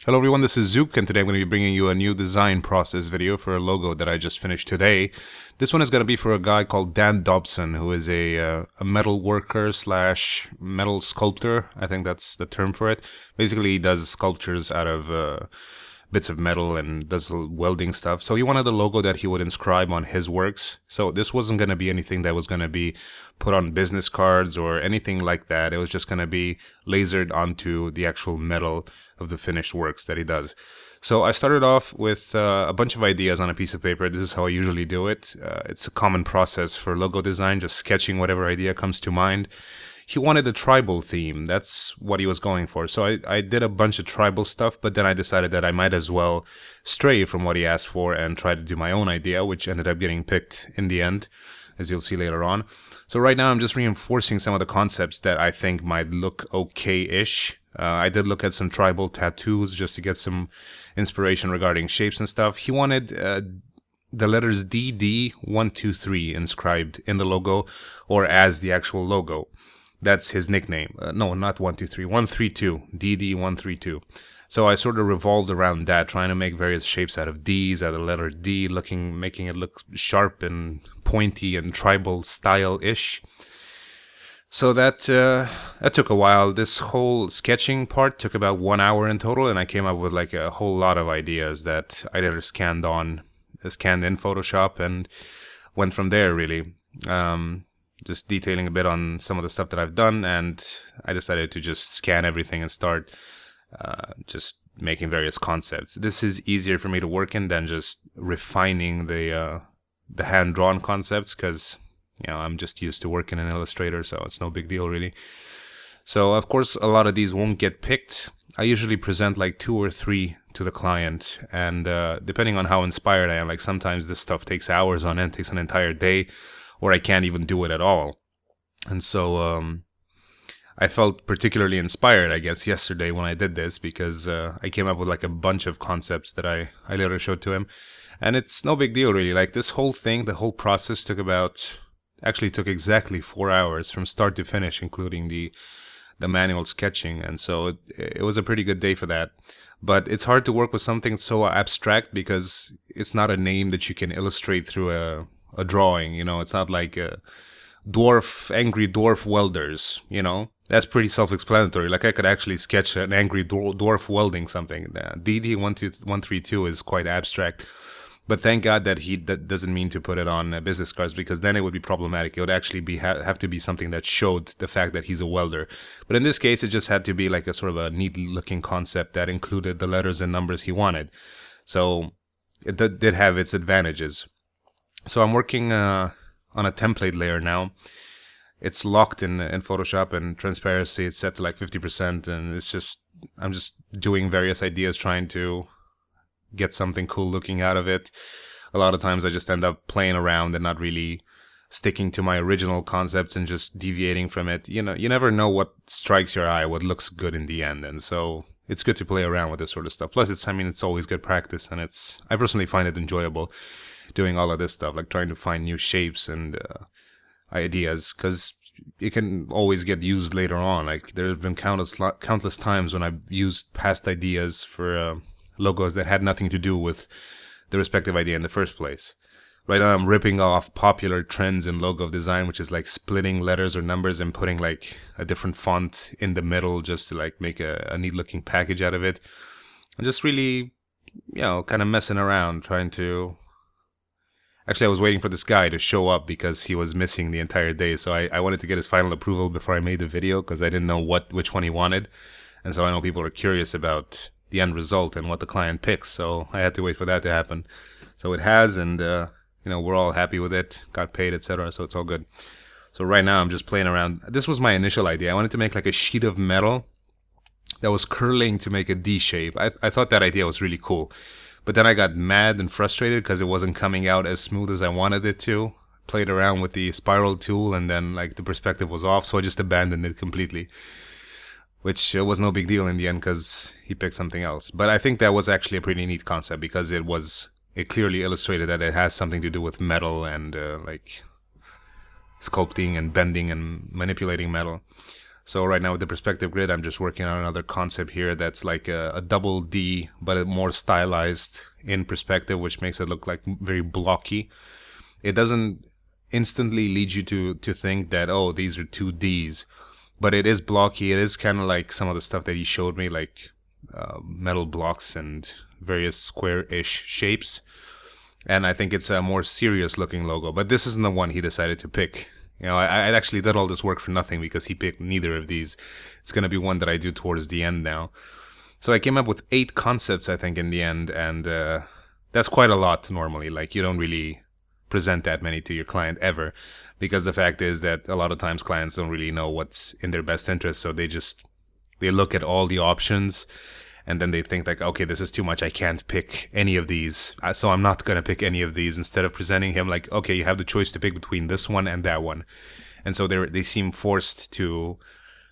Hello everyone, this is Zooc, and today I'm going to be bringing you a new design process video for a logo that I just finished today. This one is going to be for a guy called Dan Dobson, who is a metal worker slash metal sculptor. I think that's the term for it. Basically, he does sculptures out of bits of metal and does welding stuff. So he wanted a logo that he would inscribe on his works. So this wasn't going to be anything that was going to be put on business cards or anything like that. It was just going to be lasered onto the actual metal of the finished works that he does. So I started off with a bunch of ideas on a piece of paper. This is how I usually do it. It's a common process for logo design, just sketching whatever idea comes to mind. He wanted a tribal theme. That's what he was going for. So I did a bunch of tribal stuff, but then I decided that I might as well stray from what he asked for and try to do my own idea, which ended up getting picked in the end, as you'll see later on. So right now I'm just reinforcing some of the concepts that I think might look okay-ish. I did look at some tribal tattoos just to get some inspiration regarding shapes and stuff. He wanted the letters DD123 inscribed in the logo or as the actual logo. That's his nickname. No, not 123, 132, DD132. So I sort of revolved around that, trying to make various shapes out of D's, out of the letter D, making it look sharp and pointy and tribal style-ish. So that took a while. This whole sketching part took about 1 hour in total, and I came up with like a whole lot of ideas that I later scanned in Photoshop and went from there, really. Just detailing a bit on some of the stuff that I've done, and I decided to just scan everything and start just making various concepts. This is easier for me to work in than just refining the hand-drawn concepts, because I'm just used to working in Illustrator, so it's no big deal really. So of course a lot of these won't get picked. I usually present like 2 or 3 to the client, and depending on how inspired I am, like sometimes this stuff takes hours on end, takes an entire day, or I can't even do it at all. And so I felt particularly inspired, I guess, yesterday when I did this, because I came up with like a bunch of concepts that I later showed to him. And it's no big deal, really. Like this whole thing, the whole process took exactly 4 hours from start to finish, including the manual sketching. And so it was a pretty good day for that. But it's hard to work with something so abstract because it's not a name that you can illustrate through a drawing. It's not like angry dwarf welders. That's pretty self-explanatory. Like I could actually sketch an angry dwarf welding something. DD132 is quite abstract, but thank God that that doesn't mean to put it on business cards, because then it would be problematic. It would actually have to be something that showed the fact that he's a welder. But in this case, it just had to be like a sort of a neat-looking concept that included the letters and numbers he wanted. So it did have its advantages. So I'm working on a template layer now. It's locked in Photoshop, and transparency is set to like 50%, and I'm just doing various ideas, trying to get something cool looking out of it. A lot of times I just end up playing around and not really sticking to my original concepts and just deviating from it. You never know what strikes your eye, what looks good in the end, and so it's good to play around with this sort of stuff. Plus, it's always good practice, and I personally find it enjoyable doing all of this stuff, like trying to find new shapes and ideas, because it can always get used later on. Like there have been countless times when I've used past ideas for logos that had nothing to do with the respective idea in the first place. Right now I'm ripping off popular trends in logo design, which is like splitting letters or numbers and putting like a different font in the middle just to like make a neat looking package out of it. I'm just really, kind of messing around, trying to... Actually, I was waiting for this guy to show up because he was missing the entire day. So I wanted to get his final approval before I made the video, because I didn't know which one he wanted. And so I know people are curious about the end result and what the client picks. So I had to wait for that to happen. So it has, and we're all happy with it, got paid, etc. So it's all good. So right now I'm just playing around. This was my initial idea. I wanted to make like a sheet of metal that was curling to make a D shape. I thought that idea was really cool. But then I got mad and frustrated because it wasn't coming out as smooth as I wanted it to. Played around with the spiral tool, and then like the perspective was off, so I just abandoned it completely. Which was no big deal in the end, because he picked something else. But I think that was actually a pretty neat concept, because it clearly illustrated that it has something to do with metal and like sculpting and bending and manipulating metal. So right now with the perspective grid, I'm just working on another concept here that's like a double D, but more stylized in perspective, which makes it look like very blocky. It doesn't instantly lead you to think that, oh, these are two Ds, but it is blocky. It is kind of like some of the stuff that he showed me, like metal blocks and various square-ish shapes. And I think it's a more serious looking logo, but this isn't the one he decided to pick. You know, I actually did all this work for nothing because he picked neither of these. It's going to be one that I do towards the end now. So I came up with 8 concepts, I think, in the end, and that's quite a lot normally. Like, you don't really present that many to your client ever, because the fact is that a lot of times clients don't really know what's in their best interest, so they look at all the options, and then they think like, okay, this is too much, I can't pick any of these, so I'm not going to pick any of these, instead of presenting him like, okay, you have the choice to pick between this one and that one. And so they seem forced to,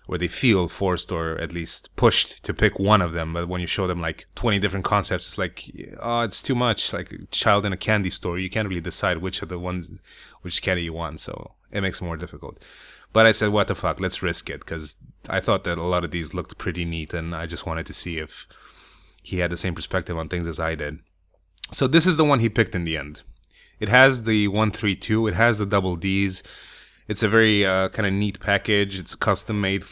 or they feel forced or at least pushed to pick one of them. But when you show them like 20 different concepts, it's like, oh, it's too much, like a child in a candy store. You can't really decide which candy you want, so it makes it more difficult. But I said, what the fuck, let's risk it, because I thought that a lot of these looked pretty neat, and I just wanted to see if he had the same perspective on things as I did. So this is the one he picked in the end. It has the 132, it has the double Ds. It's a very kind of neat package. It's a custom-made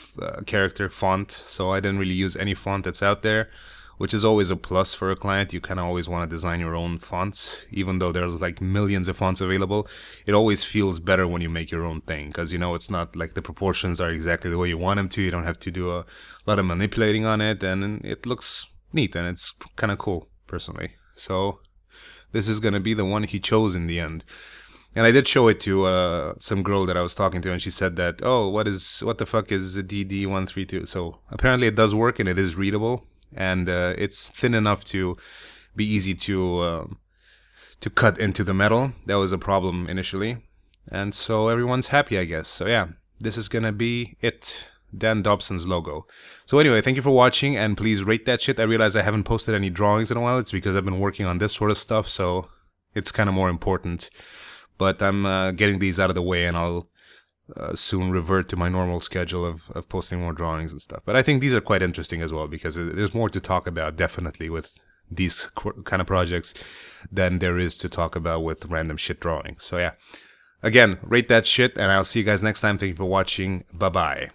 character font, so I didn't really use any font that's out there, which is always a plus for a client. You kind of always want to design your own fonts, even though there's like millions of fonts available. It always feels better when you make your own thing, because you know it's not like the proportions are exactly the way you want them to. You don't have to do a lot of manipulating on it, and it looks neat, and it's kind of cool, personally. So this is going to be the one he chose in the end. And I did show it to some girl that I was talking to, and she said that, oh, what the fuck is a DD132? So apparently it does work, and it is readable, and it's thin enough to be easy to cut into the metal. That was a problem initially, and so everyone's happy, I guess. So yeah, this is gonna be it. Dan Dobson's logo. So anyway, thank you for watching, and please rate that shit. I realize I haven't posted any drawings in a while. It's because I've been working on this sort of stuff, so it's kind of more important. But I'm getting these out of the way, and I'll soon revert to my normal schedule of posting more drawings and stuff. But I think these are quite interesting as well, because there's more to talk about, definitely, with these kind of projects than there is to talk about with random shit drawings. So yeah, again, rate that shit, and I'll see you guys next time. Thank you for watching. Bye-bye.